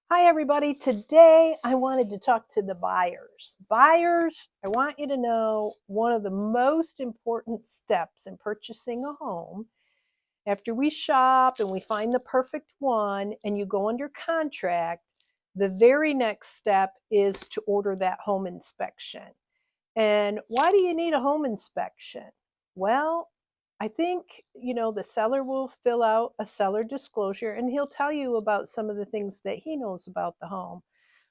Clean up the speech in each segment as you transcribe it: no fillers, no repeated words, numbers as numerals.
Hi, everybody. Today I wanted to talk to the buyers. Buyers, I want you to know one of the most important steps in purchasing a home after we shop and we find the perfect one and you go under contract, the very next step is to order that home inspection. And why do you need a home inspection? Well, I think, the seller will fill out a seller disclosure and he'll tell you about some of the things that he knows about the home.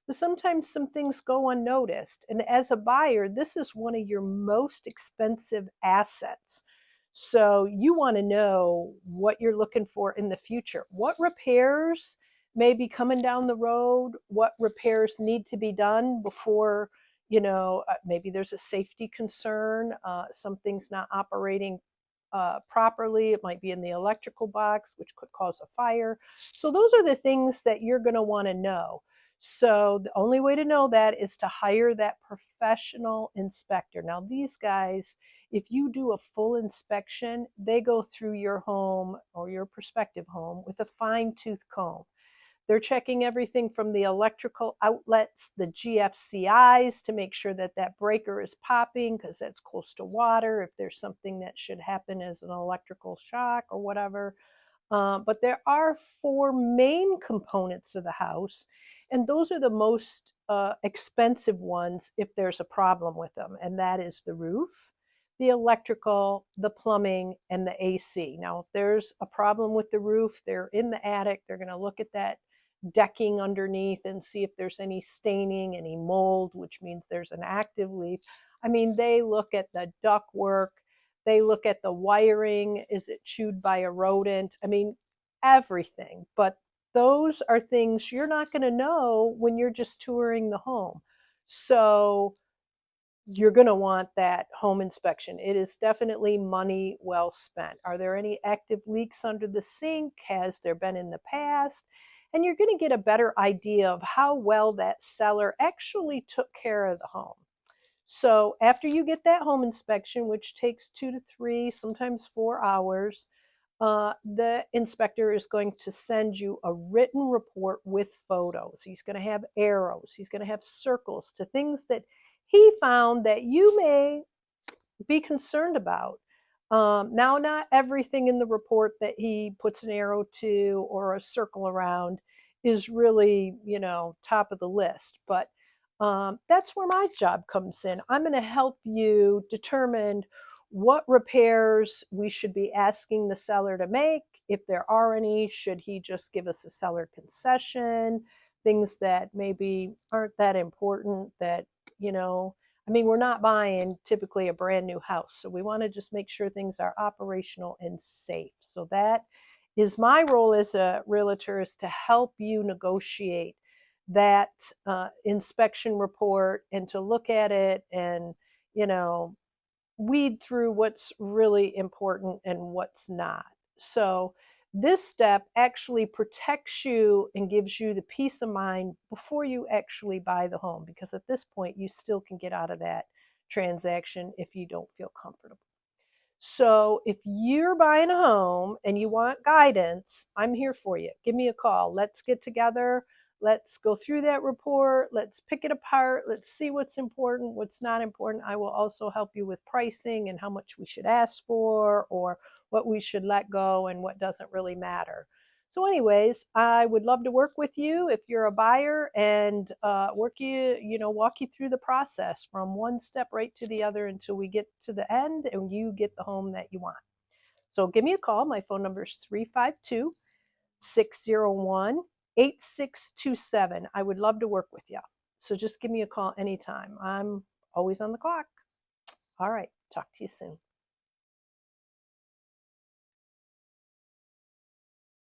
But sometimes some things go unnoticed. And as a buyer, this is one of your most expensive assets. So you want to know what you're looking for in the future. What repairs may be coming down the road? What repairs need to be done before, maybe there's a safety concern, something's not operating properly. It might be in the electrical box, which could cause a fire. So those are the things that you're going to want to know. So the only way to know that is to hire that professional inspector. Now, these guys, if you do a full inspection, they go through your home or your prospective home with a fine-tooth comb. They're checking everything from the electrical outlets, the GFCIs, to make sure that that breaker is popping because that's close to water, if there's something that should happen as an electrical shock or whatever. But there are four main components of the house, and those are the most expensive ones if there's a problem with them, and that is the roof, the electrical, the plumbing, and the AC. Now, if there's a problem with the roof, they're in the attic, they're going to look at that decking underneath and see if there's any staining, any mold, which means there's an active leak. I mean, they look at the ductwork, they look at the wiring. Is it chewed by a rodent? I mean, everything. But those are things you're not going to know when you're just touring the home. So you're going to want that home inspection. It is definitely money well spent. Are there any active leaks under the sink? Has there been in the past? And you're going to get a better idea of how well that seller actually took care of the home. So after you get that home inspection, which takes 2 to 3, sometimes 4 hours, the inspector is going to send you a written report with photos. He's going to have arrows. He's going to have circles to things that he found that you may be concerned about. Now, not everything in the report that he puts an arrow to or a circle around is really, top of the list. But that's where my job comes in. I'm going to help you determine what repairs we should be asking the seller to make. If there are any, should he just give us a seller concession? Things that maybe aren't that important that, we're not buying typically a brand new house. So we want to just make sure things are operational and safe. So that is my role as a realtor, is to help you negotiate that inspection report and to look at it and, you know, weed through what's really important and what's not. So this step actually protects you and gives you the peace of mind before you actually buy the home, because at this point you still can get out of that transaction if you don't feel comfortable. So if you're buying a home and you want guidance, I'm here for you. Give me a call. Let's get together. Let's go through that report. Let's pick it apart. Let's see what's important, what's not important. I will also help you with pricing and how much we should ask for, or what we should let go and what doesn't really matter. So anyways, I would love to work with you if you're a buyer and walk you through the process from one step right to the other until we get to the end and you get the home that you want. So give me a call. My phone number is 352-601-8627. I would love to work with you. So just give me a call anytime. I'm always on the clock. All right. Talk to you soon.